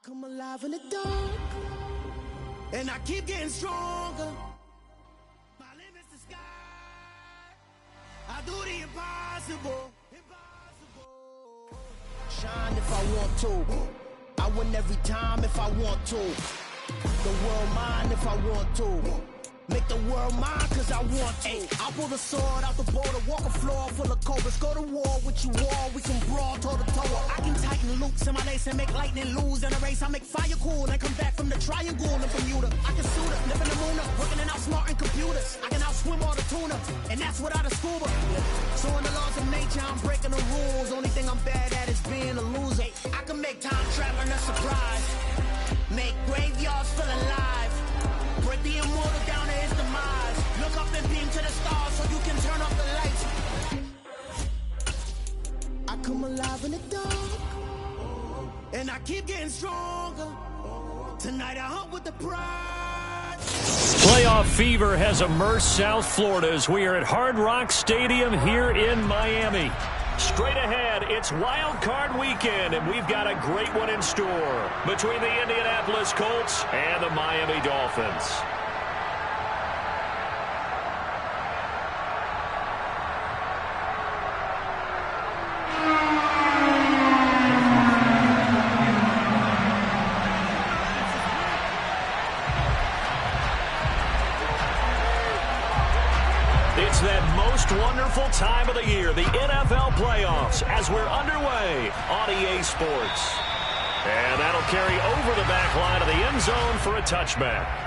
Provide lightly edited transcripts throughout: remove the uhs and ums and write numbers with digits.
Come alive in the dark, and I keep getting stronger. My limit's the sky. I do the impossible. Shine if I want to. I win every time if I want to. The world mine if I want to. Make the world mine cause I want to. I pull the sword out the border, walk a floor full of cobras. Go to war with you all, we can brawl toe to toe. I can tighten loops in my lace and make lightning lose in a race. I make fire cool and come back from the triangle in Bermuda. I can suit up, live in the moon up, working and outsmarting computers. I can outswim all the tuna, and that's without a scuba. So in the laws of nature, I'm breaking the rules. Only thing I'm bad at is being a loser. I can make time traveling a surprise. Make graveyards feel alive. Break the immortal down to his demise. Look up and beam to the stars so you can turn off the lights. I come alive in the dark, and I keep getting stronger. Tonight I hunt with the pride. Playoff fever has immersed South Florida as we are at Hard Rock Stadium here in Miami. Straight ahead, it's Wild Card Weekend, and we've got a great one in store between the Indianapolis Colts and the Miami Dolphins. It's that most wonderful time of the year, the NFL playoffs, as we're underway on EA Sports. And that'll carry over the back line of the end zone for a touchback.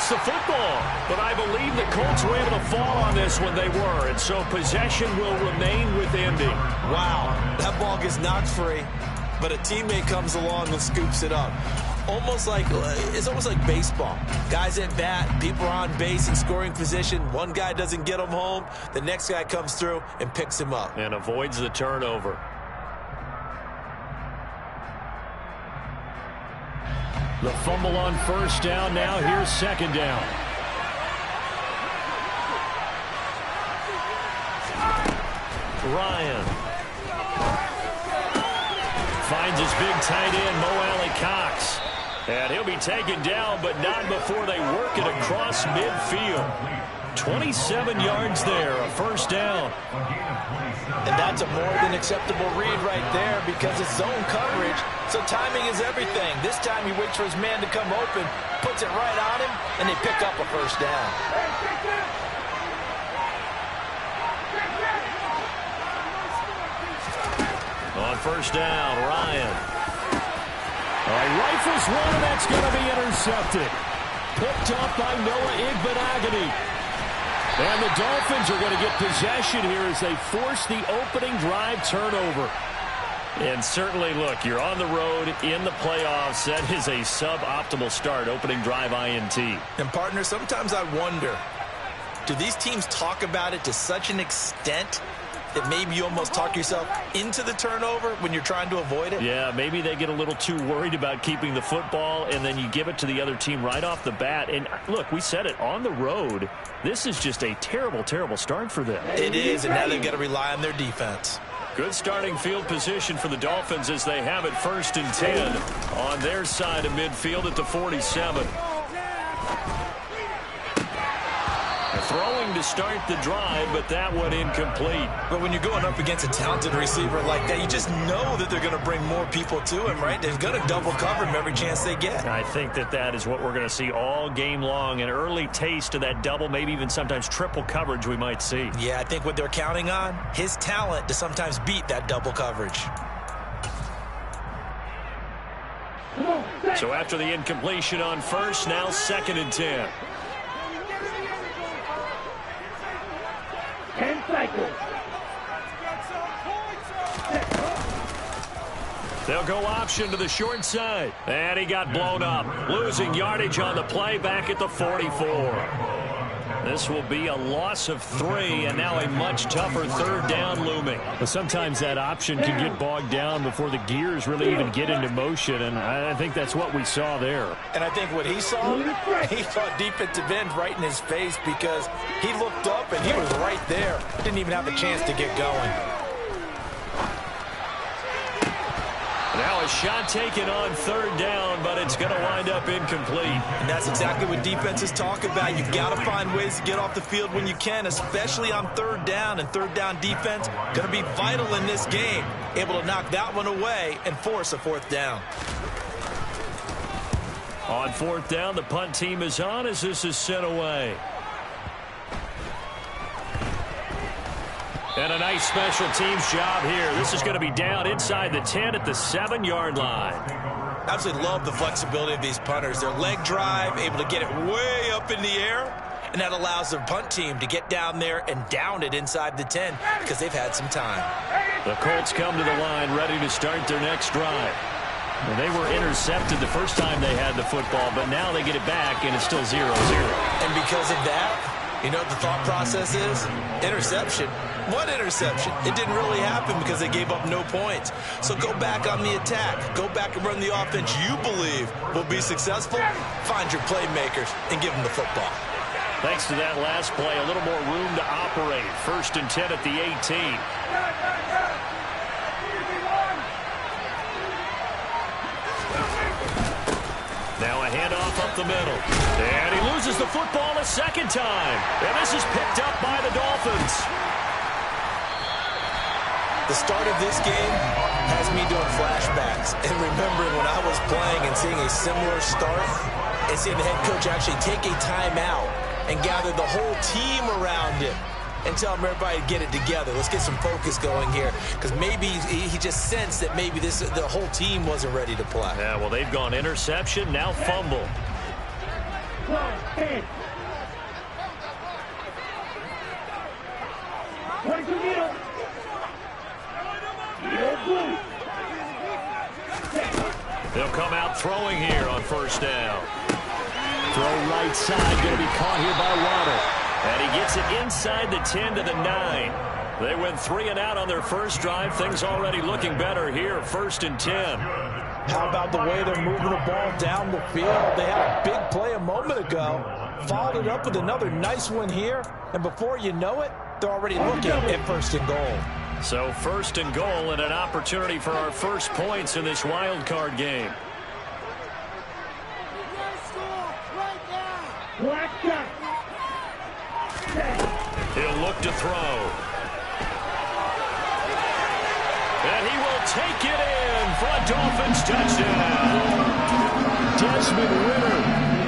The football, but I believe the Colts were able to fall on this when they were, and so possession will remain with Indy. Wow, that ball gets knocked free, but a teammate comes along and scoops it up. It's almost like baseball. Guys at bat, people are on base in scoring position. One guy doesn't get him home, the next guy comes through and picks him up. And avoids the turnover. The fumble on first down. Now here's second down. Ryan finds his big tight end, Mo Alley-Cox. And he'll be taken down, but not before they work it across midfield. 27 yards there, a first down. And that's a more than acceptable read right there because it's zone coverage, so timing is everything. This time he waits for his man to come open, puts it right on him, and they pick up a first down. On first down, Ryan. Rifles one, and that's going to be intercepted. Picked up by Noah Igbenogany. And the Dolphins are going to get possession here as they force the opening drive turnover. And certainly, look, you're on the road in the playoffs. That is a suboptimal start, opening drive INT. And, partner, sometimes I wonder, do these teams talk about it to such an extent that maybe you almost talk yourself into the turnover when you're trying to avoid it? Yeah, maybe they get a little too worried about keeping the football, and then you give it to the other team right off the bat. And, look, we said it, on the road, this is just a terrible, terrible start for them. It is, and now they've got to rely on their defense. Good starting field position for the Dolphins as they have it 1st and 10 on their side of midfield at the 47. Throwing to start the drive, but that one incomplete. But when you're going up against a talented receiver like that, you just know that they're going to bring more people to him, right? They're going to double cover him every chance they get. I think that is what we're going to see all game long. An early taste of that double, maybe even sometimes triple coverage we might see. Yeah, I think what they're counting on, his talent to sometimes beat that double coverage. So after the incompletion on first, now 2nd and 10. 10 seconds. They'll go option to the short side. And he got blown up. Losing yardage on the play back at the 44. This will be a loss of 3, and now a much tougher third down looming. But sometimes that option can get bogged down before the gears really even get into motion, and I think that's what we saw there. And I think what he saw defensive end right in his face, because he looked up and he was right there. Didn't even have a chance to get going. Now a shot taken on third down, but it's going to wind up incomplete. And that's exactly what defenses talk about. You've got to find ways to get off the field when you can, especially on third down. And third down defense going to be vital in this game. Able to knock that one away and force a fourth down. On fourth down, the punt team is on as this is sent away. And a nice special teams job here. This is going to be down inside the 10 at the 7-yard line. Absolutely love the flexibility of these punters. Their leg drive, able to get it way up in the air, and that allows the punt team to get down there and down it inside the 10 because they've had some time. The Colts come to the line ready to start their next drive. Well, they were intercepted the first time they had the football, but now they get it back, and it's still 0-0. And because of that, you know what the thought process is? Interception. What interception? It didn't really happen because they gave up no points. So go back on the attack. Go back and run the offense you believe will be successful. Find your playmakers and give them the football. Thanks to that last play, a little more room to operate. 1st and 10 at the 18. Now a handoff up the middle. And he loses the football a second time. And this is picked up by the Dolphins. The start of this game has me doing flashbacks and remembering when I was playing and seeing a similar start and seeing the head coach actually take a timeout and gather the whole team around him and tell them everybody to get it together. Let's get some focus going here, because maybe he just sensed that maybe the whole team wasn't ready to play. Yeah, well, they've gone interception, now fumble. They'll come out throwing here on first down. Throw right side, going to be caught here by Waddle. And he gets it inside the 10 to the 9. They went 3 and out on their first drive. Things already looking better here, 1st and 10. How about the way they're moving the ball down the field? They had a big play a moment ago. Followed it up with another nice one here. And before you know it, they're already looking at 1st and goal. So 1st and goal and an opportunity for our first points in this wild card game. He'll look to throw. And he will take it in for a Dolphins touchdown. Desmond Ritter,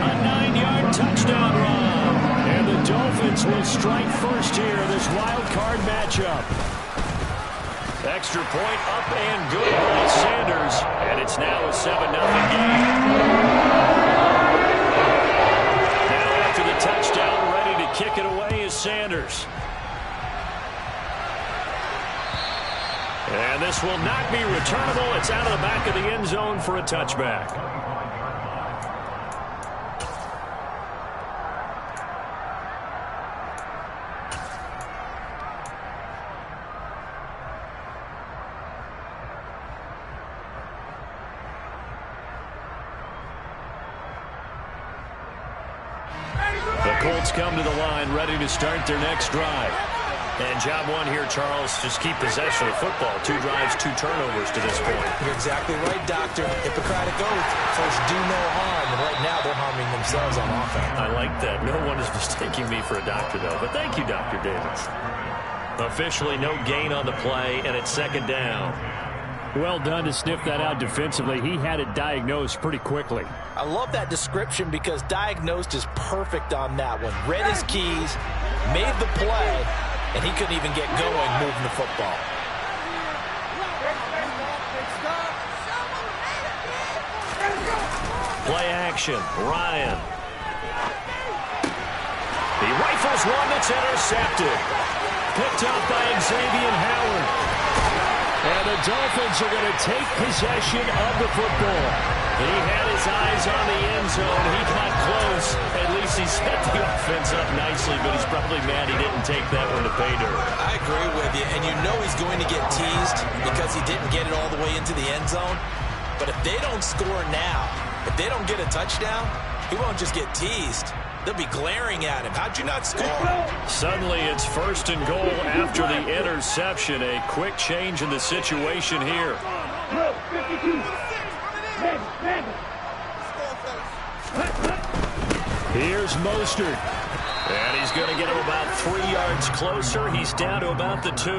A 9-yard touchdown run. And the Dolphins will strike first here in this wild card matchup. Extra point up and good by Sanders. And it's now a 7-0 game. Now after the touchdown, ready to kick it away is Sanders. And this will not be returnable. It's out of the back of the end zone for a touchback. The Colts come to the line ready to start their next drive. And job one here, Charles, just keep possession of football. 2 drives, 2 turnovers to this point. You're exactly right, Doctor. Hippocratic oath. First, do no harm. And right now, they're harming themselves on offense. I like that. No one is mistaking me for a doctor, though. But thank you, Dr. Davis. Officially, no gain on the play, and it's 2nd down. well done to sniff that out defensively. He had it diagnosed pretty quickly. I love that description because diagnosed is perfect on that one. Read his keys, made the play, and he couldn't even get going moving the football. Play action, Ryan. He rifles one that's intercepted. picked up by Xavier Howard. And the Dolphins are going to take possession of the football. He had his eyes on the end zone. He got close. At least he set the offense up nicely, but he's probably mad he didn't take that one to pay dirt. I agree with you, and you know he's going to get teased because he didn't get it all the way into the end zone. But if they don't score now, if they don't get a touchdown, he won't just get teased. They'll be glaring at him. How'd you not score? Suddenly it's 1st and goal after the interception. A quick change in the situation here. Here's Mostert. And he's going to get him about 3 yards closer. He's down to about the 2.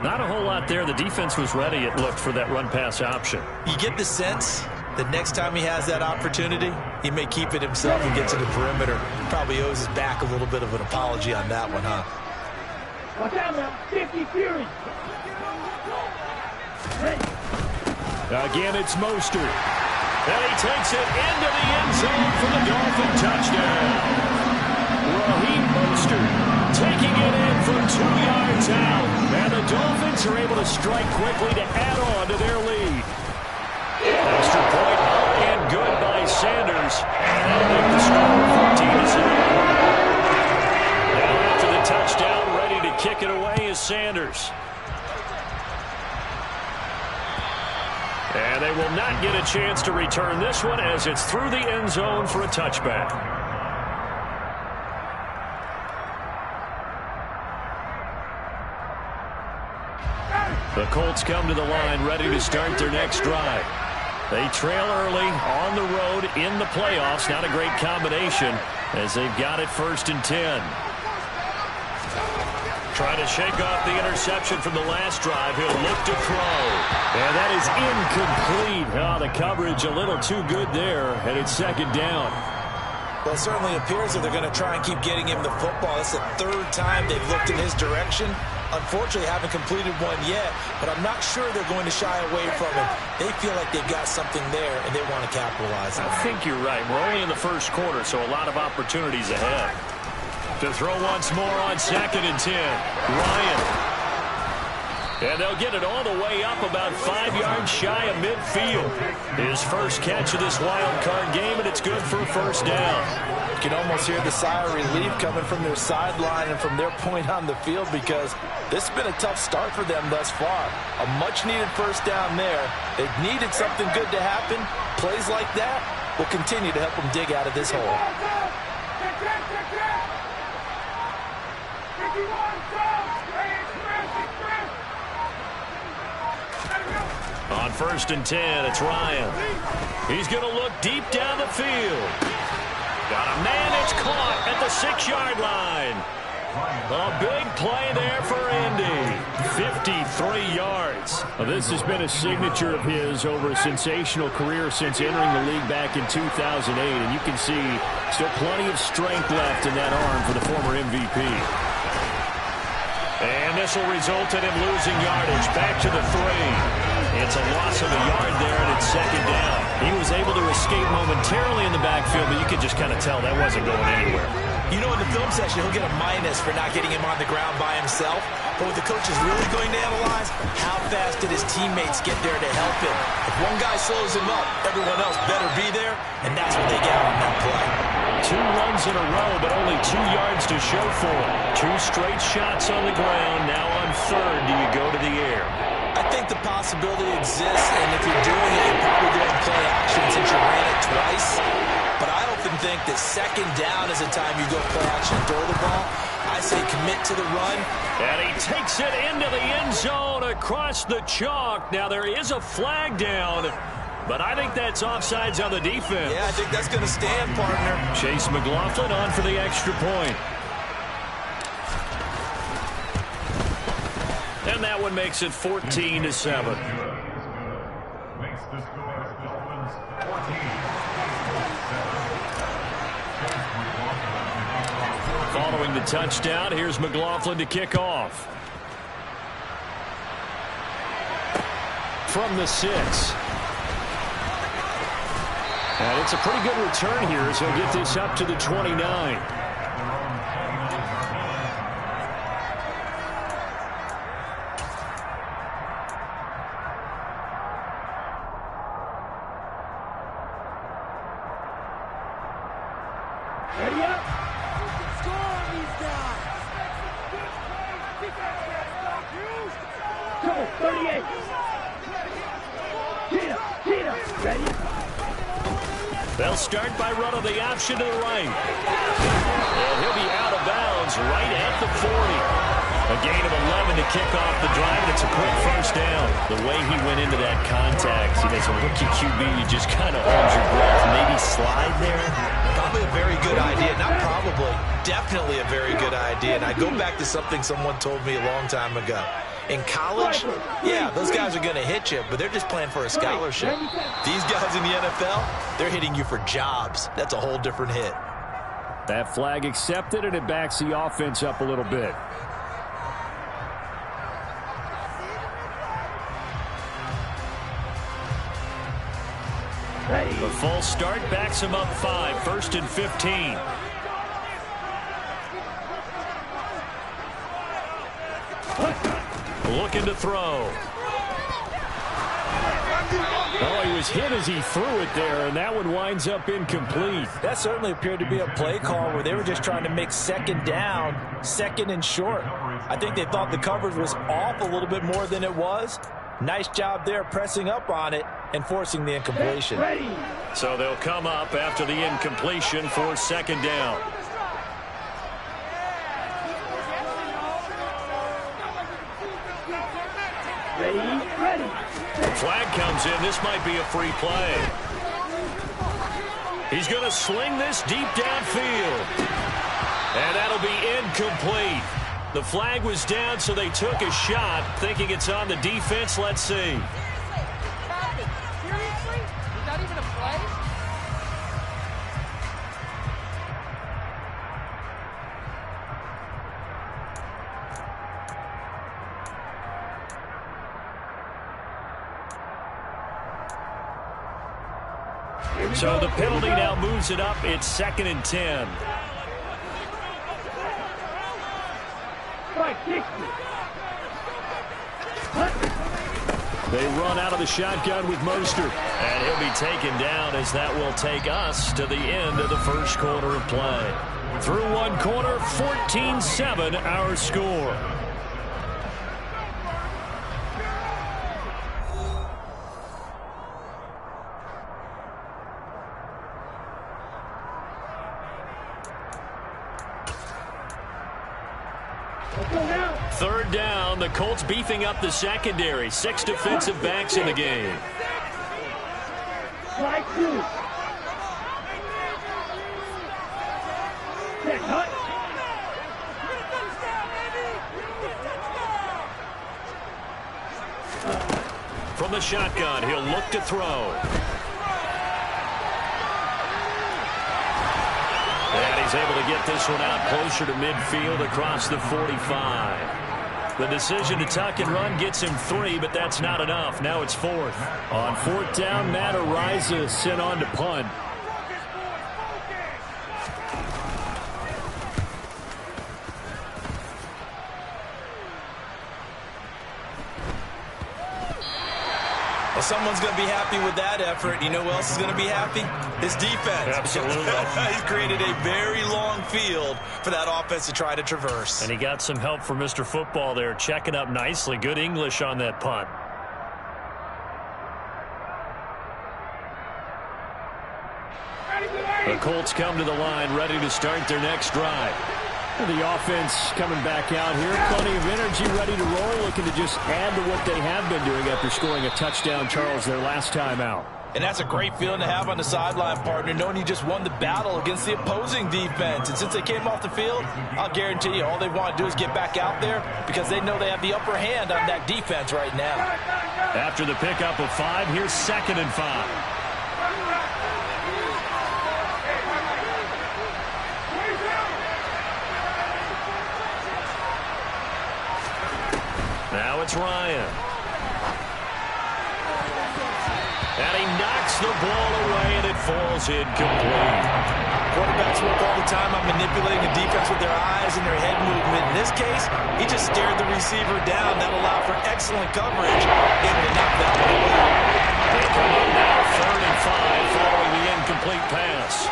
Not a whole lot there. The defense was ready, it looked, for that run-pass option. You get the sense that next time he has that opportunity, he may keep it himself and get to the perimeter. Probably owes his back a little bit of an apology on that one, huh? Watch out now, 50 Fury. Again, it's Mostert. And he takes it into the end zone for the Dolphin touchdown. Raheem Mostert taking it in from 2 yards out. And the Dolphins are able to strike quickly to add on to their lead. Extra point up and good by Sanders. That'll make the score 14-7. Now after the touchdown, ready to kick it away is Sanders. And they will not get a chance to return this one as it's through the end zone for a touchback. The Colts come to the line ready to start their next drive. They trail early on the road in the playoffs. Not a great combination as they've got it 1st and 10. Trying to shake off the interception from the last drive. He'll look to throw. And that is incomplete. Oh, the coverage a little too good there, and it's 2nd down. Well, it certainly appears that they're going to try and keep getting him the football. It's the 3rd time they've looked in his direction. Unfortunately, haven't completed one yet, but I'm not sure they're going to shy away from him. They feel like they've got something there, and they want to capitalize on it. I think you're right. We're only in the 1st quarter, so a lot of opportunities ahead. To throw once more on 2nd and 10. Ryan. And they'll get it all the way up about 5 yards shy of midfield. His first catch of this wild card game, and it's good for a 1st down. You can almost hear the sigh of relief coming from their sideline and from their point on the field because this has been a tough start for them thus far. A much-needed 1st down there. They've needed something good to happen. Plays like that will continue to help them dig out of this hole. On 1st and 10, it's Ryan. He's going to look deep down the field. Got a man, it's caught at the 6-yard line. A big play there for Indy. 53 yards. Well, this has been a signature of his over a sensational career since entering the league back in 2008. And you can see still plenty of strength left in that arm for the former MVP. And this will result in him losing yardage. Back to the 3. It's a loss of a yard there, and it's 2nd down. He was able to escape momentarily in the backfield, but you could just kind of tell that wasn't going anywhere. You know, in the film session, he'll get a minus for not getting him on the ground by himself. But what the coach is really going to analyze, how fast did his teammates get there to help him? If one guy slows him up, everyone else better be there, and that's what they got on that play. 2 runs in a row, but only 2 yards to show for it. 2 straight shots on the ground. Now on 3rd, do you go to the air? I think the possibility exists, and if you're doing it, you're probably going to play action since you ran it twice. But I often think that 2nd down is the time you go play action and throw the ball. I say commit to the run. And he takes it into the end zone across the chalk. Now there is a flag down, but I think that's offsides on the defense. Yeah, I think that's going to stand, partner. Chase McLaughlin on for the extra point. And that one makes it 14-7. Following the touchdown, here's McLaughlin to kick off. From the 6. And it's a pretty good return here as he'll get this up to the 29. Ready up. Score on these guys. Come on, 38. Cheetah. Ready? They'll start by running the option to the right. And he'll be out of bounds right at the 40. A gain of 11 to kick off the drive, and it's a quick first down. The way he went into that contact, as a rookie QB, you just kind of hold your breath. Maybe slide there? Probably a very good idea. Not probably. Definitely a very good idea. And I go back to something someone told me a long time ago. In college, yeah, those guys are going to hit you, but they're just playing for a scholarship. These guys in the NFL, they're hitting you for jobs. That's a whole different hit. That flag accepted, and it backs the offense up a little bit. The full start backs him up 5, 1st and 15. Looking to throw. Oh, he was hit as he threw it there, and that one winds up incomplete. That certainly appeared to be a play call where they were just trying to make second down, second and short. I think they thought the coverage was off a little bit more than it was. Nice job there pressing up on it and forcing the incompletion. So they'll come up after the incompletion for second down. Ready. Flag comes in. This might be a free play. He's going to sling this deep downfield. And that'll be incomplete. The flag was down, so they took a shot, thinking it's on the defense. Let's see. Seriously? Is that even a play? So the penalty now moves it up. It's 2nd and 10. They run out of the shotgun with Mostert. And he'll be taken down as that will take us to the end of the first quarter of play. Through one quarter, 14-7 our score. Third down, the Colts beefing up the secondary. 6 defensive backs in the game. Slide 2. From the shotgun, he'll look to throw. And he's able to get this one out closer to midfield across the 45. The decision to tuck and run gets him 3, but that's not enough. Now it's 4th. On 4th down, Matt Ariza sent on to punt. Well, someone's going to be happy with that effort. You know who else is going to be happy? His defense. Absolutely. He's created a very long field for that offense to try to traverse. And he got some help from Mr. Football there, checking up nicely. Good English on that punt. The Colts come to the line, ready to start their next drive. The offense coming back out here. Plenty of energy, ready to roll, looking to just add to what they have been doing after scoring a touchdown, Charles, their last time out. And that's a great feeling to have on the sideline, partner, knowing you just won the battle against the opposing defense. And since they came off the field, I'll guarantee you all they want to do is get back out there because they know they have the upper hand on that defense right now. After the pickup of 5, here's 2nd and 5. Now it's Ryan. And he knocks the ball away, and it falls incomplete. Quarterbacks work all the time on manipulating the defense with their eyes and their head movement. In this case, he just stared the receiver down. That allowed for excellent coverage. Able to knock that one away. They come up now 3rd and 5 following the incomplete pass.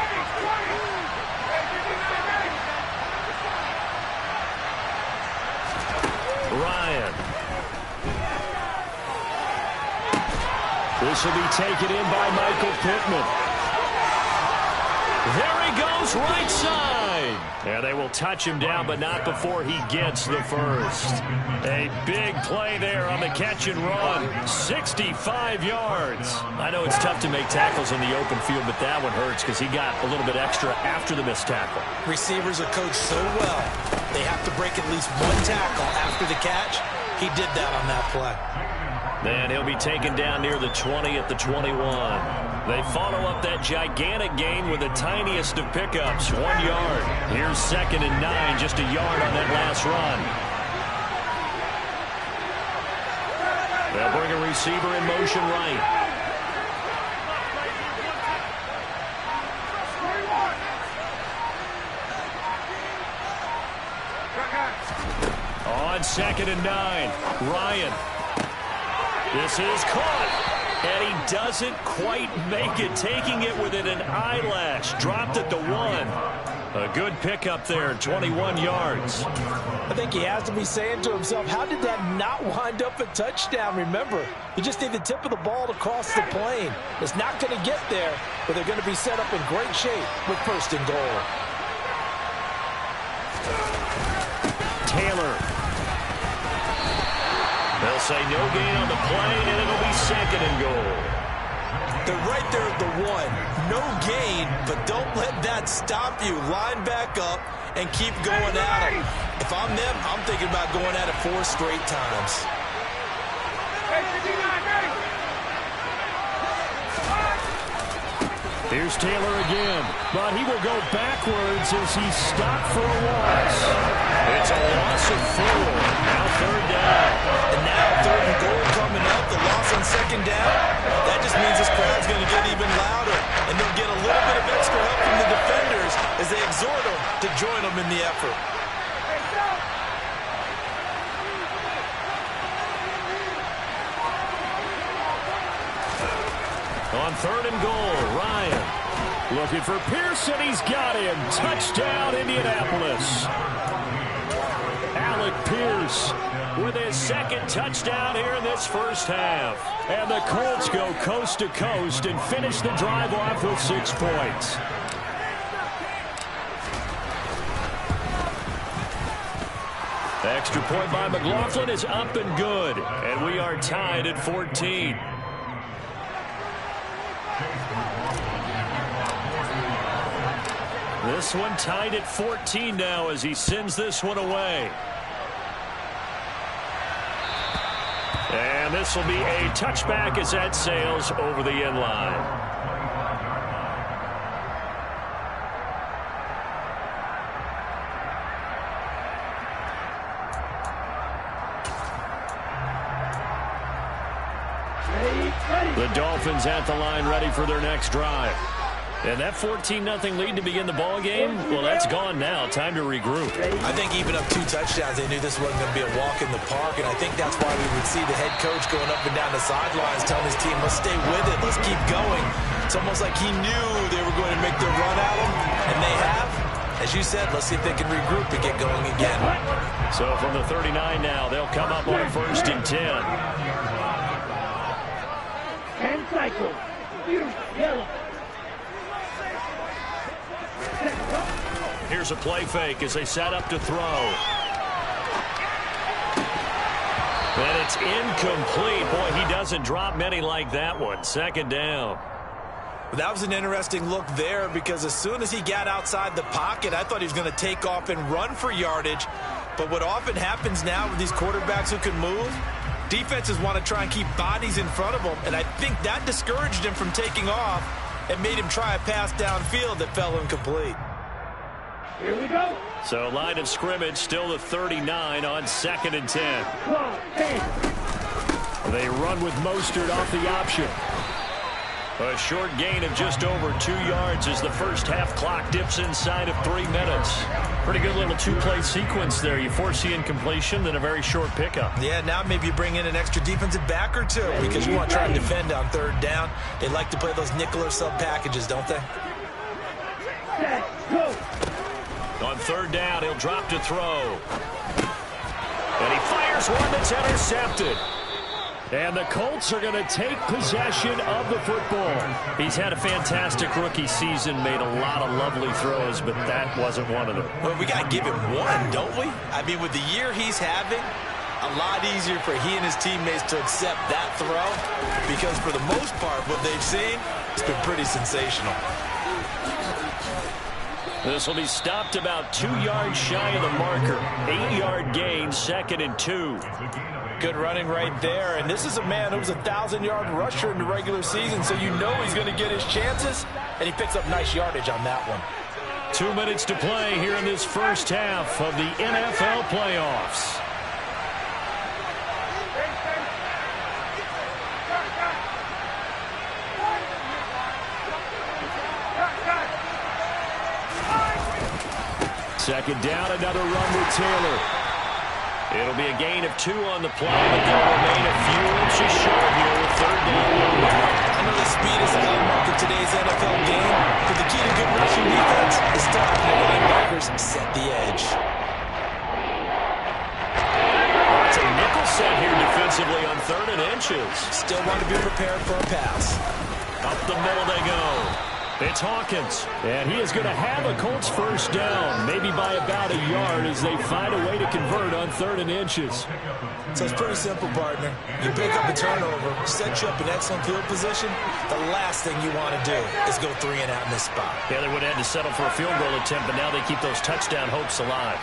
This will be taken in by Michael Pittman. There he goes, right side. And they will touch him down, but not before he gets the first. A big play there on the catch and run. 65 yards. I know it's tough to make tackles in the open field, but that one hurts because he got a little bit extra after the missed tackle. Receivers are coached so well, they have to break at least one tackle after the catch. He did that on that play. And he'll be taken down near the 20 at the 21. They follow up that gigantic gain with the tiniest of pickups, 1 yard. Here's 2nd and 9, just a yard on that last run. They'll bring a receiver in motion right. On 2nd and 9, Ryan. This is caught. And he doesn't quite make it, taking it within an eyelash. Dropped at the 1. A good pickup there, 21 yards. I think he has to be saying to himself, how did that not wind up a touchdown? Remember, you just need the tip of the ball to cross the plane. It's not going to get there, but they're going to be set up in great shape with 1st and goal. Taylor. They'll say no gain on the play, and it'll be 2nd and goal. They're right there at the 1. No gain, but don't let that stop you. Line back up and keep going at it. If I'm them, I'm thinking about going at it 4 straight times. Here's Taylor again, but he will go backwards as he's stopped for a loss. It's a loss of 4. Now 3rd down. And now 3rd and goal coming up. The loss on 2nd down. That just means this crowd's going to get even louder. And they'll get a little bit of extra help from the defenders as they exhort them to join them in the effort. On 3rd and goal, Ryan looking for Pearson. He's got him. Touchdown, Indianapolis. Alec Pierce with his 2nd touchdown here in this first half. And the Colts go coast to coast and finish the drive off with 6 points. Extra point by McLaughlin is up and good. And we are tied at 14. This one tied at 14 now as he sends this one away. And this will be a touchback as that sails over the end line. The Dolphins at the line ready for their next drive. And that 14-0 lead to begin the ball game, well, that's gone now. Time to regroup. I think even up 2 touchdowns, they knew this wasn't going to be a walk in the park, and I think that's why we would see the head coach going up and down the sidelines telling his team, let's stay with it, let's keep going. It's almost like he knew they were going to make their run at him, and they have. As you said, let's see if they can regroup and get going again. So from the 39 now, they'll come up on 1st and 10. 10 cycles. Yellow. Here's a play fake as they set up to throw. And it's incomplete. Boy, he doesn't drop many like that one. 2nd down. That was an interesting look there because as soon as he got outside the pocket, I thought he was going to take off and run for yardage. But what often happens now with these quarterbacks who can move, defenses want to try and keep bodies in front of them. And I think that discouraged him from taking off and made him try a pass downfield that fell incomplete. Here we go. So line of scrimmage still the 39 on 2nd and 10. 10. They run with Mostert off the option. A short gain of just over 2 yards as the first half clock dips inside of 3 minutes. Pretty good little 2-play sequence there. You force the incompletion, then a very short pickup. Yeah, now maybe you bring in an extra defensive back or 2 because you want to try and defend on 3rd down. They like to play those nickel or sub packages, don't they? Set. Go. On 3rd down, he'll drop to throw. And he fires one that's intercepted. And the Colts are going to take possession of the football. He's had a fantastic rookie season, made a lot of lovely throws, but that wasn't one of them. Well, we got to give him one, don't we? I mean, with the year he's having, a lot easier for he and his teammates to accept that throw because for the most part, what they've seen, it's been pretty sensational. This will be stopped about 2 yards shy of the marker. 8-yard gain, 2nd and 2. Good running right there, and this is a man who was a 1,000-yard rusher in the regular season, so you know he's going to get his chances, and he picks up nice yardage on that one. 2 minutes to play here in this first half of the NFL playoffs. Second down, another run with Taylor. It'll be a gain of 2 on the play, but they'll remain a few inches short here with 3rd down. I know the speed is the hallmark of today's NFL game, but the key to good rushing defense is to have the linebackers set the edge. It's a nickel set here defensively on 3rd and inches. Still want to be prepared for a pass. Up the middle they go. It's Hawkins, and he is going to have a Colts first down, maybe by about a yard as they find a way to convert on 3rd and inches. So it's pretty simple, partner. You pick up a turnover, set you up in excellent field position. The last thing you want to do is go 3 and out in this spot. Yeah, they would have had to settle for a field goal attempt, but now they keep those touchdown hopes alive.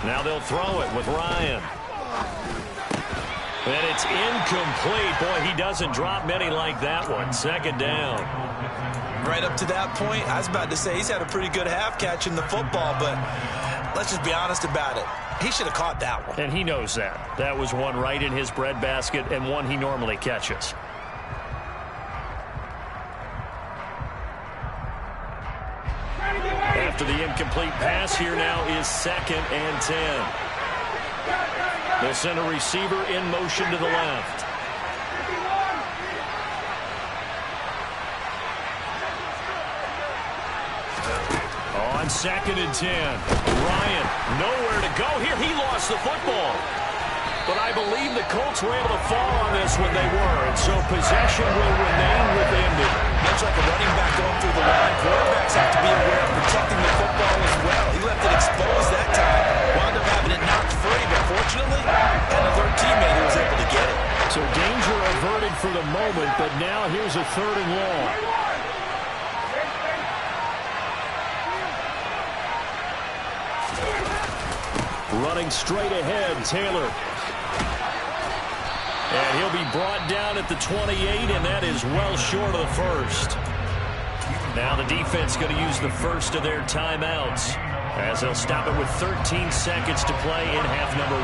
Now they'll throw it with Ryan. And it's incomplete. Boy, he doesn't drop many like that one. 2nd down. Right up to that point, I was about to say he's had a pretty good half catching the football, but let's just be honest about it. He should have caught that one. And he knows that. That was one right in his breadbasket and one he normally catches. After the incomplete pass, here now is 2nd and 10. They'll send a receiver in motion to the left. On 2nd and 10, Ryan nowhere to go here. He lost the football. But I believe the Colts were able to fall on this when they were, and so possession will remain with Indy. Much like a running back going through the line, quarterbacks have to be aware of protecting the football as well. He left it exposed that time, wound up having it knocked free, but fortunately, had a third teammate who was able to get it. So danger averted for the moment, but now here's a 3rd and long. Running straight ahead, Taylor. And he'll be brought down at the 28, and that is well short of the first. Now the defense going to use the first of their timeouts as they'll stop it with 13 seconds to play in half number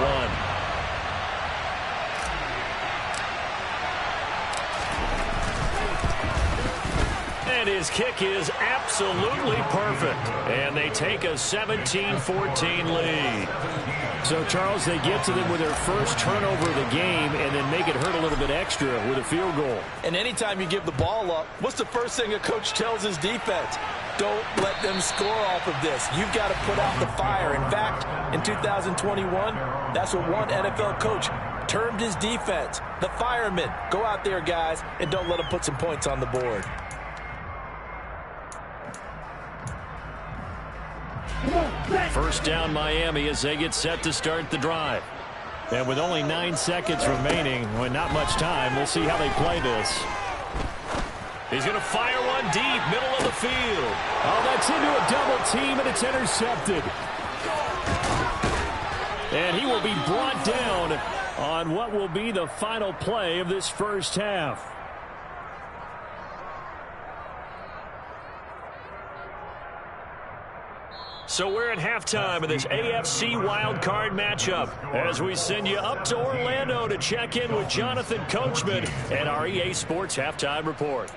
1. And his kick is absolutely perfect. And they take a 17-14 lead. So, Charles, they get to them with their first turnover of the game and then make it hurt a little bit extra with a field goal. And anytime you give the ball up, what's the first thing a coach tells his defense? Don't let them score off of this. You've got to put out the fire. In fact, in 2021, that's what one NFL coach termed his defense. The firemen. Go out there, guys, and don't let them put some points on the board. First down Miami as they get set to start the drive. And with only 9 seconds remaining, well, not much time, we'll see how they play this. He's going to fire one deep, middle of the field. Oh, that's into a double team, and it's intercepted. And he will be brought down on what will be the final play of this first half. So we're at halftime of this AFC wildcard matchup as we send you up to Orlando to check in with Jonathan Coachman and our EA Sports Halftime Report.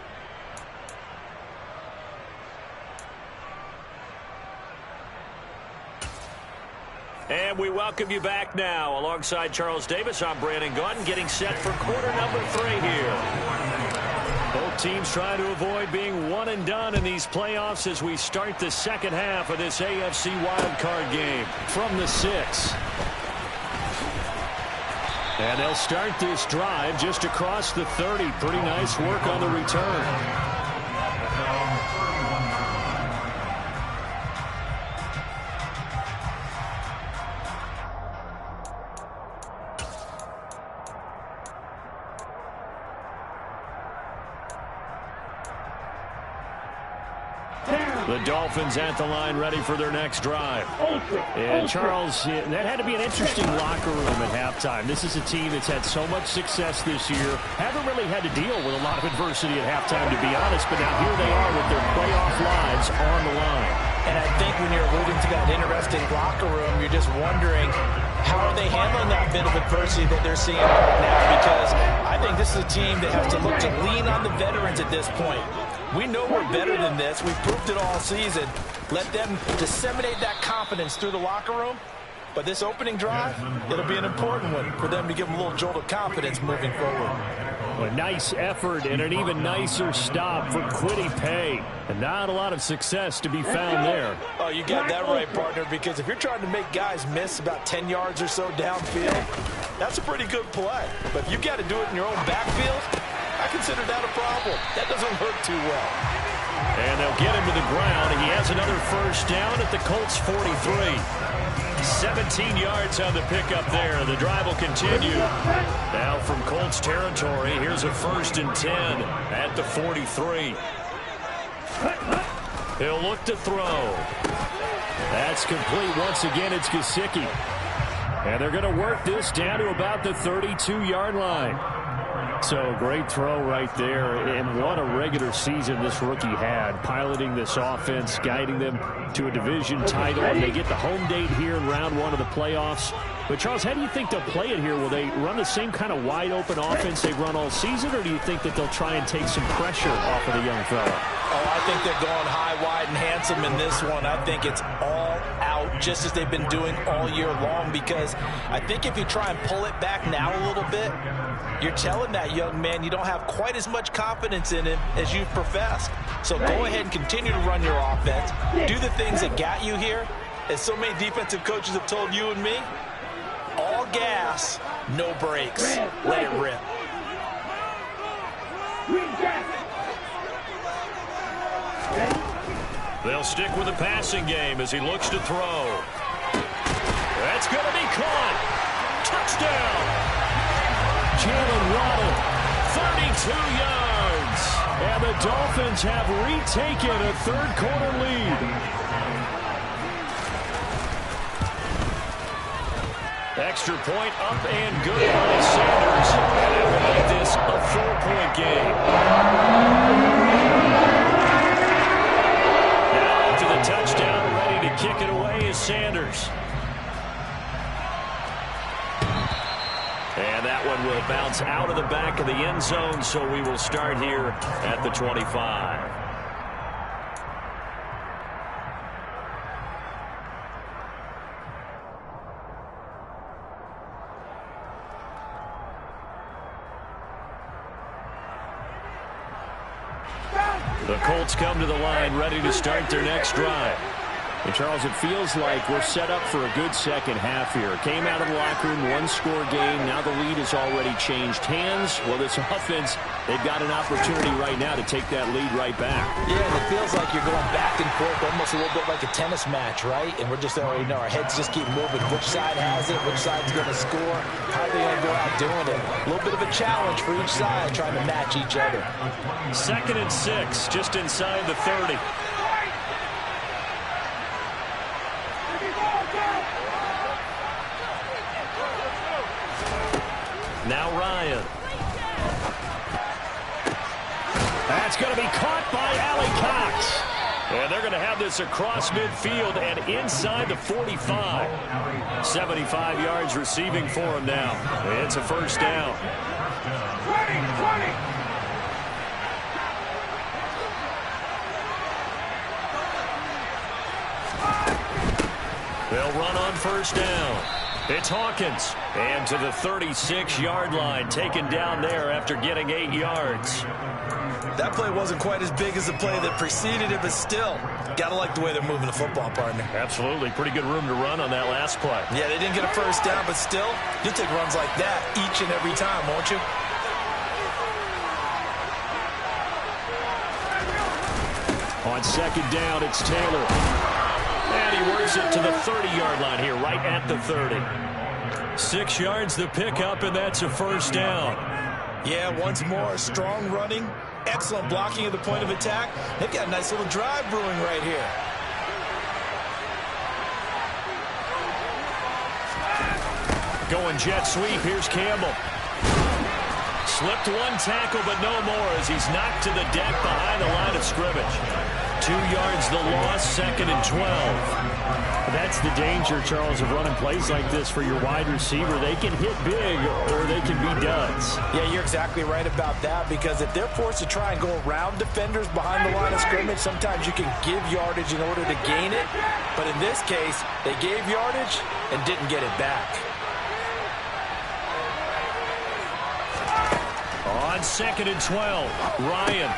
And we welcome you back now. Alongside Charles Davis, I'm Brandon Gautin, getting set for quarter number 3 here. Both teams trying to avoid being one and done in these playoffs as we start the second half of this AFC wildcard game. From the 6. And they'll start this drive just across the 30. Pretty nice work on the return. The Dolphins at the line ready for their next drive. And Charles, that had to be an interesting locker room at halftime. This is a team that's had so much success this year. Haven't really had to deal with a lot of adversity at halftime, to be honest. But now here they are with their playoff lives on the line. And I think when you're alluding to that interesting locker room, you're just wondering how are they handling that bit of adversity that they're seeing right now? Because I think this is a team that has to look to lean on the veterans at this point. We know we're better than this. We've proved it all season. Let them disseminate that confidence through the locker room. But this opening drive, it'll be an important one for them to give them a little jolt of confidence moving forward. A nice effort and an even nicer stop for Kwity Paye. And not a lot of success to be found there. Oh, you got that right, partner, because if you're trying to make guys miss about 10 yards or so downfield, that's a pretty good play. But if you got to do it in your own backfield, I consider that a problem. That doesn't hurt too well. And they'll get him to the ground. He has another first down at the Colts 43. 17 yards on the pickup there. The drive will continue. Now from Colts territory, here's a 1st and 10 at the 43. He'll look to throw. That's complete. Once again, it's Gesicki. And they're going to work this down to about the 32-yard line. So great throw right there, and what a regular season this rookie had, piloting this offense, guiding them to a division title, and they get the home date here in round 1 of the playoffs. But Charles, how do you think they'll play it here? Will they run the same kind of wide open offense they've run all season, or do you think that they'll try and take some pressure off of the young fella? Oh, I think they're going high, wide, and handsome in this one. I think it's all out, just as they've been doing all year long, because I think if you try and pull it back now a little bit, you're telling that young man you don't have quite as much confidence in him as you've professed. So go ahead and continue to run your offense. Do the things that got you here. As so many defensive coaches have told you and me, all gas, no brakes. Let it rip. They'll stick with the passing game as he looks to throw. That's going to be caught. Touchdown. Jalen Waddle, 32 yards. And the Dolphins have retaken a third-quarter lead. Extra point up and good by Sanders. And that will make this a 4-point game. Now to the touchdown, ready to kick it away is Sanders. And that one will bounce out of the back of the end zone, so we will start here at the 25. The Colts come to the line, ready to start their next drive. And Charles, it feels like we're set up for a good second half here. Came out of the locker room, 1-score game. Now the lead has already changed hands. Well, this offense, they've got an opportunity right now to take that lead right back. Yeah, and it feels like you're going back and forth, almost a little bit like a tennis match, right? And we're just already know our heads just keep moving. Which side has it? Which side's going to score? How are they going to go out doing it? A little bit of a challenge for each side, trying to match each other. 2nd and 6, just inside the 30. Now Ryan. That's going to be caught by Allie Cox. And they're going to have this across midfield and inside the 45. 75 yards receiving for him now. It's a first down. 20. They'll run on first down. It's Hawkins. And to the 36-yard line, taken down there after getting 8 yards. That play wasn't quite as big as the play that preceded it, but still, gotta like the way they're moving the football, partner. Absolutely. Pretty good room to run on that last play. Yeah, they didn't get a first down, but still, you'll take runs like that each and every time, won't you? On second down, it's Taylor. And he works it to the 30-yard line here, right at the 30. 6 yards the pickup, and that's a first down. Yeah, once more, strong running, excellent blocking at the point of attack. They've got a nice little drive brewing right here. Going jet sweep, here's Campbell. Slipped one tackle, but no more as he's knocked to the deck behind the line of scrimmage. 2 yards the loss, 2nd and 12. That's the danger, Charles, of running plays like this for your wide receiver. They can hit big or they can be duds. Yeah, you're exactly right about that, because if they're forced to try and go around defenders behind the line of scrimmage, sometimes you can give yardage in order to gain it. But in this case, they gave yardage and didn't get it back. On 2nd and 12, Ryan.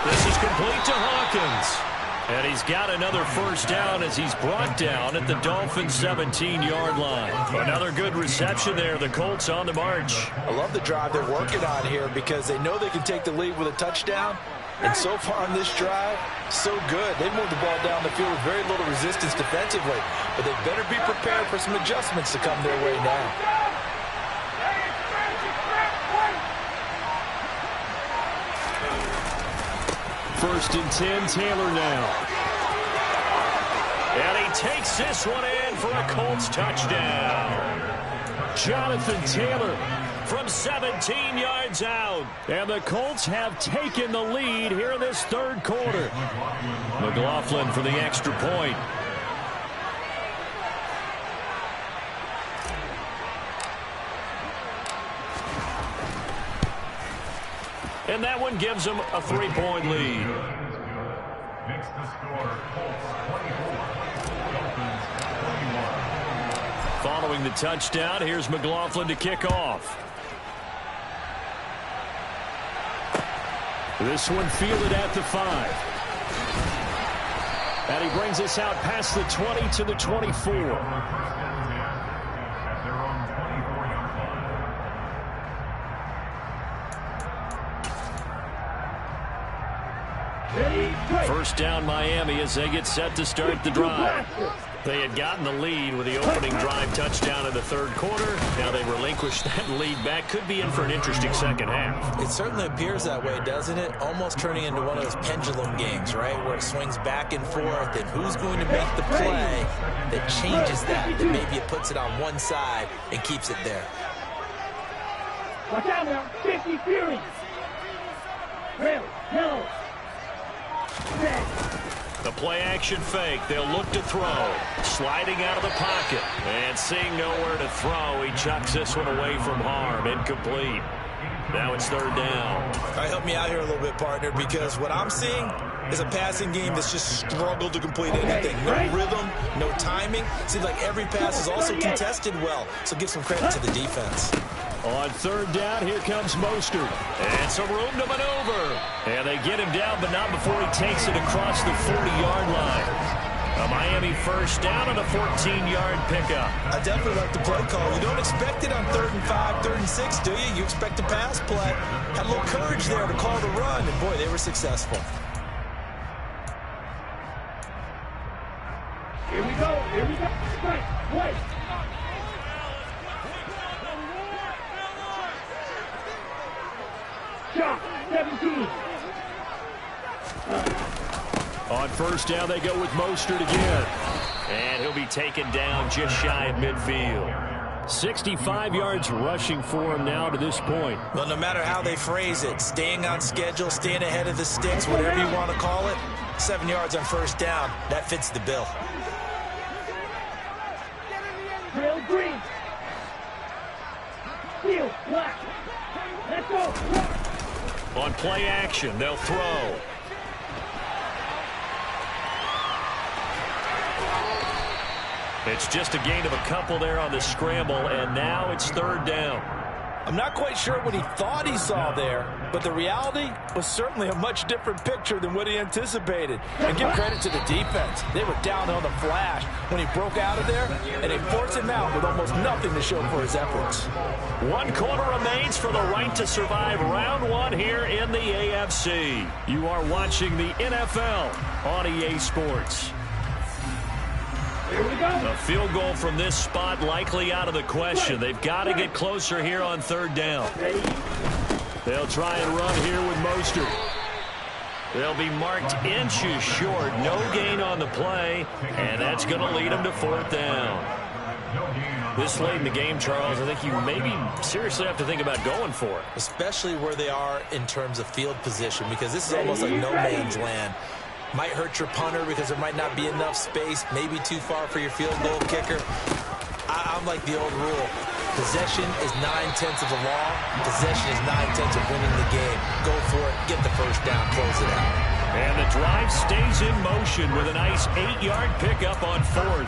This is complete to Hawkins. And he's got another first down as he's brought down at the Dolphins' 17-yard line. Another good reception there. The Colts on the march. I love the drive they're working on here because they know they can take the lead with a touchdown. And so far on this drive, so good. They moved the ball down the field with very little resistance defensively. But they better be prepared for some adjustments to come their way now. First and 10, Taylor now. And he takes this one in for a Colts touchdown. Jonathan Taylor from 17 yards out. And the Colts have taken the lead here in this third quarter. McLaughlin for the extra point. And that one gives them a 3-point lead. Makes the score Colts 24, Dolphins 21. Following the touchdown, here's McLaughlin to kick off. This one fielded at the 5. And he brings us out past the 20 to the 24. First down Miami as they get set to start the drive. They had gotten the lead with the opening drive touchdown in the third quarter. Now they relinquish that lead back. Could be in for an interesting second half. It certainly appears that way, doesn't it? Almost turning into one of those pendulum games, right? Where it swings back and forth, and who's going to make the play that changes that maybe it puts it on one side and keeps it there. Watch out now, 50 Fury. Real, yellow. The play-action fake. They'll look to throw. Sliding out of the pocket. And seeing nowhere to throw, he chucks this one away from harm. Incomplete. Now it's third down. All right, help me out here a little bit, partner, because what I'm seeing is a passing game that's just struggled to complete anything. No rhythm, no timing. Seems like every pass is also contested well, so give some credit to the defense. On third down, here comes Mostert. And some room to maneuver. And they get him down, but not before he takes it across the 40-yard line. A Miami first down and a 14-yard pickup. I definitely like the play call. You don't expect it on 3rd and 5, 3rd and 6, do you? You expect a pass play. Had a little courage there to call the run, and boy, they were successful. Here we go. Strike, play. Shot, 17. On first down, they go with Mostert again. And he'll be taken down just shy of midfield. 65 yards rushing for him now to this point. Well, no matter how they phrase it, staying on schedule, staying ahead of the sticks, whatever you want to call it, 7 yards on first down, that fits the bill. Trail green. Field black. Let's go. On play action, they'll throw. It's just a gain of a couple there on the scramble, and now it's third down. I'm not quite sure what he thought he saw there, but the reality was certainly a much different picture than what he anticipated. And give credit to the defense. They were down on the flash when he broke out of there, and they forced him out with almost nothing to show for his efforts. 1 quarter remains for the right to survive round 1 here in the AFC. You are watching the NFL on EA Sports. Here we go. A field goal from this spot likely out of the question. They've got to get closer here on 3rd down. They'll try and run here with Mostert. They'll be marked inches short. No gain on the play, and that's going to lead them to 4th down. This late in the game, Charles, I think you maybe seriously have to think about going for it. Especially where they are in terms of field position, because this is almost like no man's land. Might hurt your punter because there might not be enough space, maybe too far for your field goal kicker. I'm like the old rule. Possession is 9/10 of the law. Possession is 9/10 of winning the game. Go for it, get the first down, close it out. And the drive stays in motion with a nice 8-yard pickup on 4th.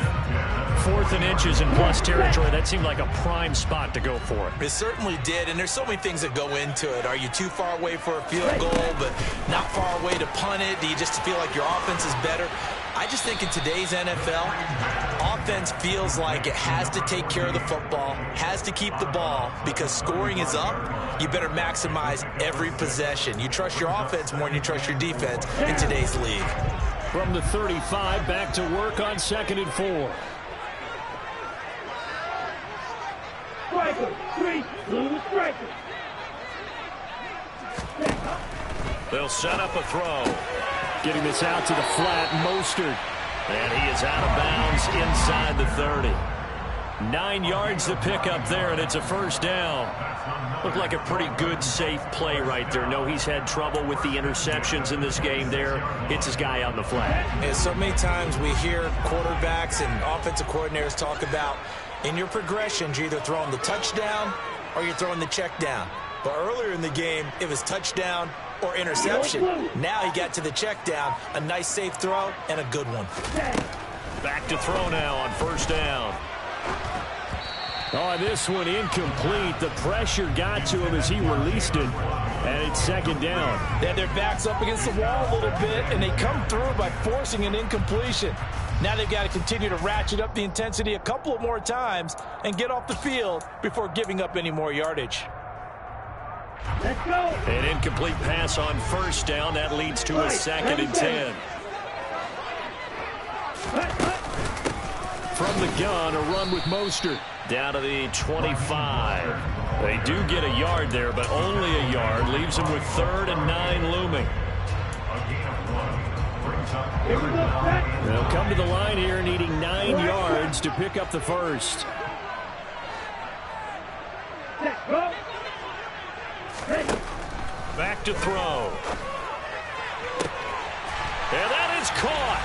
4th and inches in plus territory. That seemed like a prime spot to go for it. It certainly did, and there's so many things that go into it. Are you too far away for a field goal, but not far away to punt it? Do you just feel like your offense is better? I just think in today's NFL, offense feels like it has to take care of the football, has to keep the ball, because scoring is up. You better maximize every possession. You trust your offense more than you trust your defense in today's league. From the 35, back to work on 2nd and 4. Striker, 3, blue striker. They'll set up a throw. Getting this out to the flat, Mostert. And he is out of bounds inside the 30. 9 yards to pick up there, and it's a 1st down. Looked like a pretty good, safe play right there. No, he's had trouble with the interceptions in this game there. Hits his guy out in the flat. And so many times we hear quarterbacks and offensive coordinators talk about in your progressions, you're either throwing the touchdown or you're throwing the check down. But earlier in the game, it was touchdown or interception. Now he got to the check down, a nice safe throw, and a good one. Back to throw now on 1st down. Oh, this one incomplete. The pressure got to him as he released it, and it's 2nd down. They had their backs up against the wall a little bit, and they come through by forcing an incompletion. Now they've got to continue to ratchet up the intensity a couple of more times and get off the field before giving up any more yardage. Let's go. An incomplete pass on 1st down. That leads to a 2nd and 10. From the gun, a run with Mostert. Down to the 25. They do get a yard there, but only a yard. Leaves them with 3rd and 9 looming. They'll come to the line here, needing 9 yards to pick up the 1st. Back to throw. And that is caught.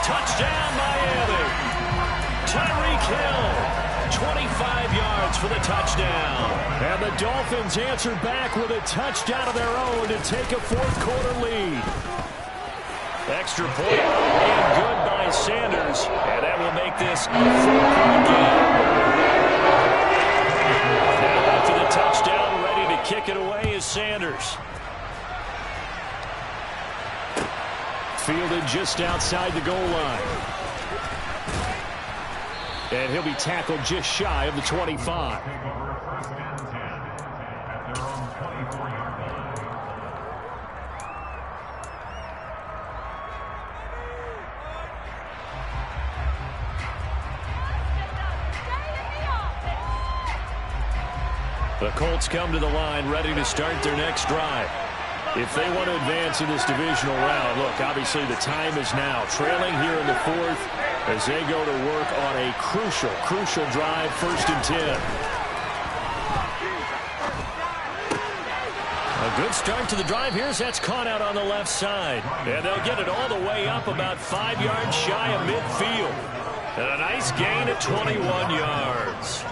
Touchdown, Miami. Tyreek Hill, 25 yards for the touchdown. And the Dolphins answer back with a touchdown of their own to take a 4th quarter lead. Extra point and good by Sanders, and that will make this a 4-point game. Now after the touchdown, ready to kick it away is Sanders. Fielded just outside the goal line. And he'll be tackled just shy of the 25. The Colts come to the line ready to start their next drive. If they want to advance in this divisional round, look, obviously the time is now. Trailing here in the 4th as they go to work on a crucial drive, 1st and 10. A good start to the drive. Here's that's caught out on the left side. And they'll get it all the way up about 5 yards shy of midfield. And a nice gain at 21 yards.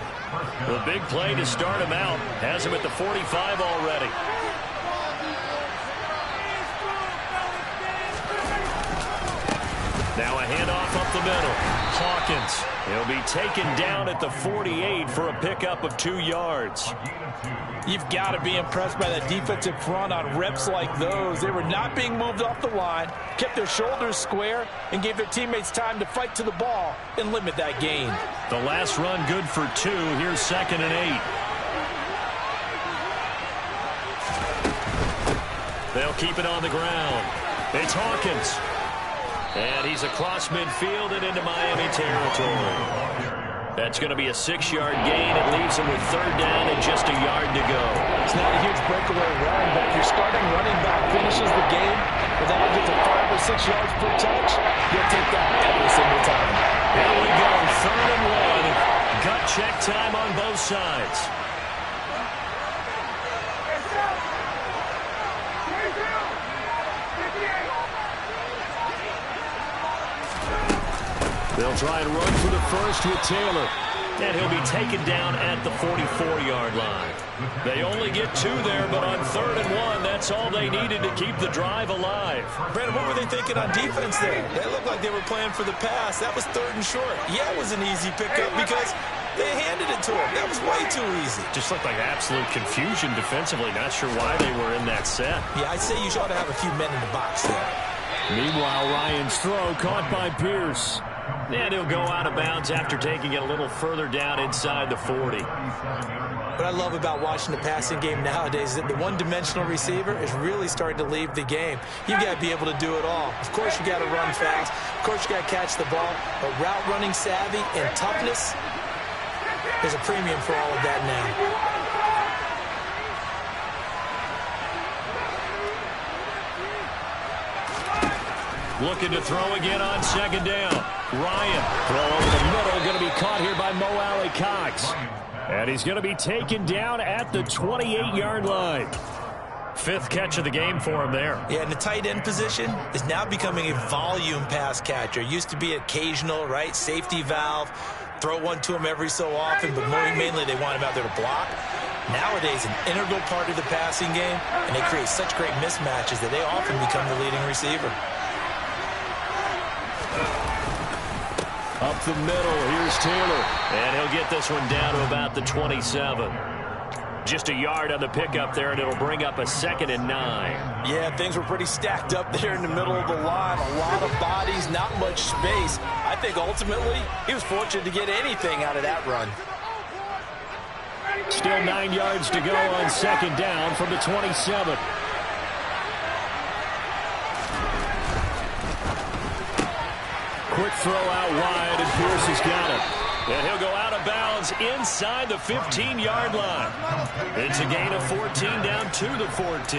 The big play to start him out. Has him at the 45 already. Now a handoff up the middle. Hawkins. He'll be taken down at the 48 for a pickup of 2 yards. You've got to be impressed by that defensive front on reps like those. They were not being moved off the line, kept their shoulders square, and gave their teammates time to fight to the ball and limit that gain. The last run good for 2. Here's 2nd and 8. They'll keep it on the ground. It's Hawkins. And he's across midfield and into Miami territory. That's going to be a 6-yard gain. It leaves him with 3rd down and just a yard to go. It's not a huge breakaway run, but if your starting running back finishes the game with averages of 5 or 6 yards per touch, you'll take that every single time. Here we go, 3rd and 1. Gut check time on both sides. They'll try and run for the first with Taylor. And he'll be taken down at the 44-yard line. They only get 2 there, but on 3rd and 1, that's all they needed to keep the drive alive. Brandon, what were they thinking on defense there? They looked like they were playing for the pass. That was 3rd and short. Yeah, it was an easy pickup because they handed it to him. That was way too easy. Just looked like absolute confusion defensively. Not sure why they were in that set. Yeah, I'd say you ought to have a few men in the box there. Meanwhile, Ryan's throw caught by Pierce. And he'll go out of bounds after taking it a little further down inside the 40. What I love about watching the passing game nowadays is that the one-dimensional receiver is really starting to leave the game. You've got to be able to do it all. Of course, you got to run fast. Of course, you got to catch the ball. But route running savvy and toughness, there's a premium for all of that now. Looking to throw again on 2nd down. Ryan, throw over the middle, going to be caught here by Mo Alley-Cox. And he's going to be taken down at the 28-yard line. 5th catch of the game for him there. Yeah, and the tight end position is now becoming a volume pass catcher. Used to be occasional, right? Safety valve. Throw one to him every so often, but mainly they want him out there to block. Nowadays, an integral part of the passing game, and they create such great mismatches that they often become the leading receiver. Up the middle, here's Taylor. And he'll get this one down to about the 27. Just a yard on the pickup there, and it'll bring up a 2nd and 9. Yeah, things were pretty stacked up there in the middle of the line. A lot of bodies, not much space. I think ultimately he was fortunate to get anything out of that run. Still 9 yards to go on 2nd down from the 27. Quick throw out wide, and Pierce has got it. And he'll go out of bounds inside the 15-yard line. It's a gain of 14 down to the 14.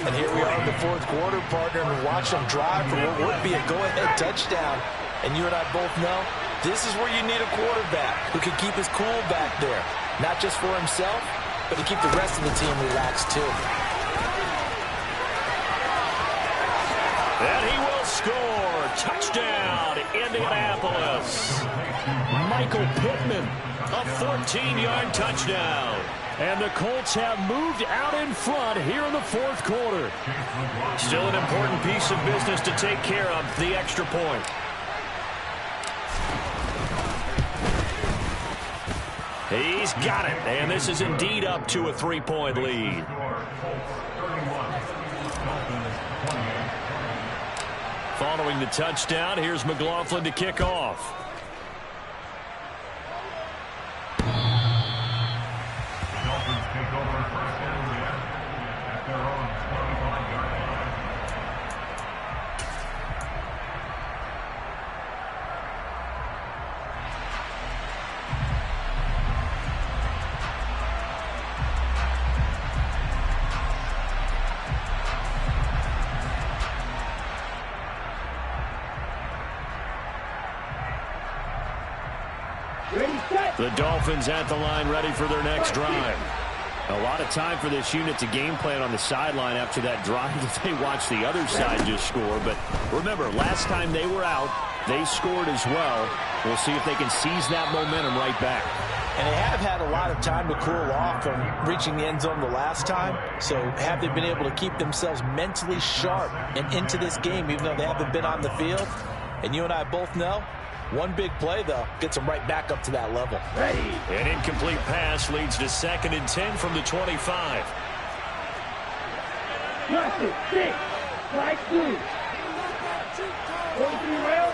And here we are in the 4th quarter, partner, and watch them drive for what would be a go-ahead touchdown. And you and I both know this is where you need a quarterback who can keep his cool back there. Not just for himself, but to keep the rest of the team relaxed too. And he will score. Touchdown, Indianapolis. Michael Pittman. A 14-yard touchdown. And the Colts have moved out in front here in the 4th quarter. Still an important piece of business to take care of, the extra point. He's got it, and this is indeed up to a 3-point lead. Following the touchdown, here's McLaughlin to kick off. Dolphins take over 1st and 10 at their own 25-yard line. The Dolphins at the line, ready for their next drive. A lot of time for this unit to game plan on the sideline after that drive that they watched the other side just score. But remember, last time they were out, they scored as well. We'll see if they can seize that momentum right back. And they have had a lot of time to cool off from reaching the end zone the last time. So have they been able to keep themselves mentally sharp and into this game, even though they haven't been on the field? And you and I both know One big play, though, gets them right back up to that level. Ready. An incomplete pass leads to 2nd and 10 from the 25. Rush it. 6. Strike 2. 43 rail.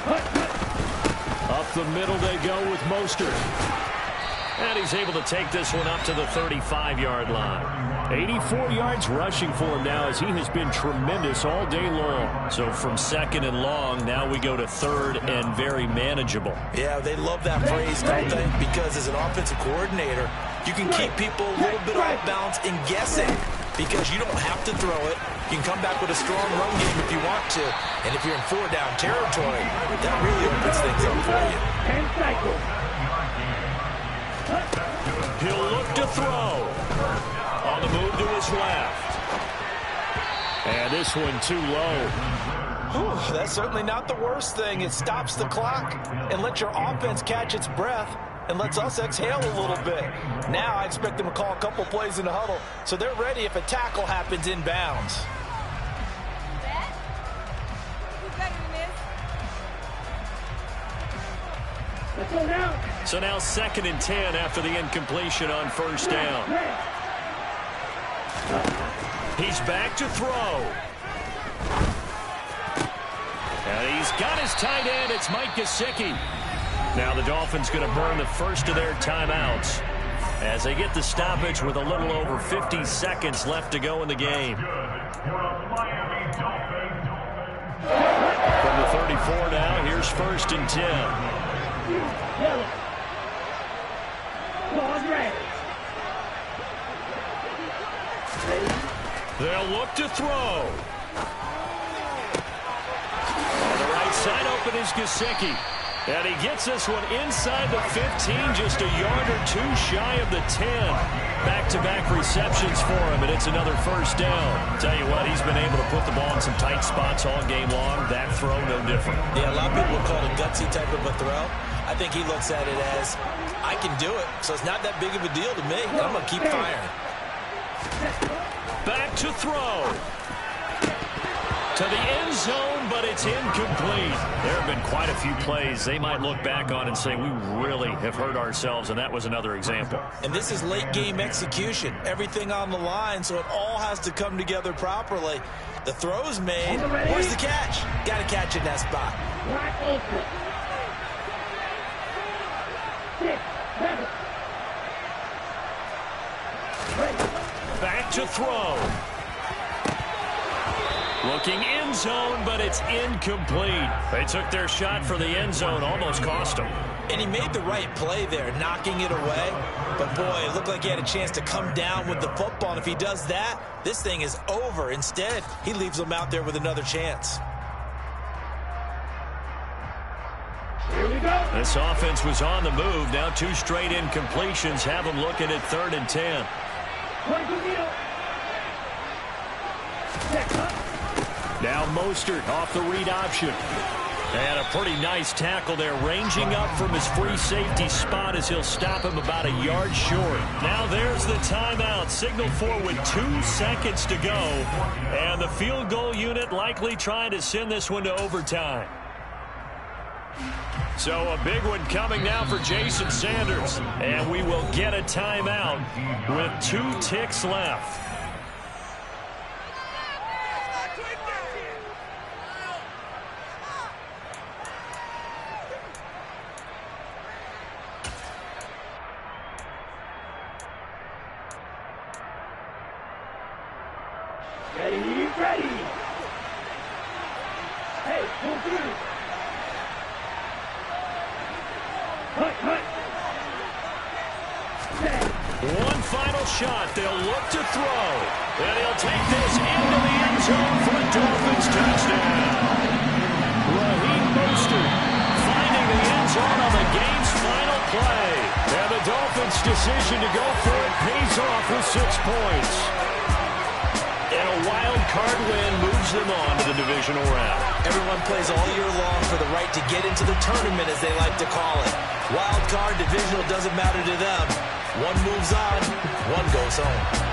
Cut. Up the middle they go with Mostert. And he's able to take this one up to the 35-yard line. 84 yards rushing for him now as he has been tremendous all day long. So from 2nd and long, now we go to 3rd and very manageable. Yeah, they love that phrase, don't they? Because as an offensive coordinator, you can keep people a little bit off balance and guessing because you don't have to throw it. You can come back with a strong run game if you want to. And if you're in 4-down territory, that really opens things up for you. 10 cycles. He'll look to throw. On the move to his left. And this one too low. Whew, that's certainly not the worst thing. It stops the clock and lets your offense catch its breath and lets us exhale a little bit. Now I expect them to call a couple plays in the huddle so they're ready if a tackle happens inbounds. Let's go now. So now 2nd and 10 after the incompletion on 1st down. He's back to throw. And he's got his tight end. It's Mike Gesicki. Now the Dolphins going to burn the first of their timeouts as they get the stoppage with a little over 50 seconds left to go in the game. From the 34 now, here's 1st and 10. Yellow. Ball red. They'll look to throw. On the right side open is Gesicki. And he gets this one inside the 15, just a yard or two shy of the 10. Back-to-back receptions for him, and it's another 1st down. Tell you what, he's been able to put the ball in some tight spots all game long. That throw, no different. Yeah, a lot of people would call it a gutsy type of a throw. I think he looks at it as, I can do it, so it's not that big of a deal to me. I'm going to keep firing. Back to throw. To the end zone, but it's incomplete. There have been quite a few plays they might look back on and say, we really have hurt ourselves, and that was another example. And this is late game execution. Everything on the line, so it all has to come together properly. The throw's made. Where's the catch? Got to catch in that spot. Wide open. 6, 7. Back to throw. Looking end zone, but it's incomplete. They took their shot for the end zone, almost cost them. And he made the right play there, knocking it away. But, boy, it looked like he had a chance to come down with the football. And if he does that, this thing is over. Instead, he leaves them out there with another chance. Here we go. This offense was on the move. Now 2 straight incompletions have them looking at 3rd and 10. 22 meter. Check up. Now Mostert off the read option. And a pretty nice tackle there, ranging up from his free safety spot as he'll stop him about a yard short. Now there's the timeout, signaled for with 2 seconds to go. And the field goal unit likely trying to send this one to overtime. So a big one coming now for Jason Sanders. And we will get a timeout with 2 ticks left. Ready. Hey, pull through. Cut. One final shot. They'll look to throw. And he'll take this into the end zone for a Dolphins touchdown. Raheem Mostert finding the end zone on the game's final play. And the Dolphins' decision to go for it pays off with 6 points. And a wild card win moves them on to the divisional round. Everyone plays all year long for the right to get into the tournament, as they like to call it. Wild card, divisional, doesn't matter to them. One moves on, one goes home.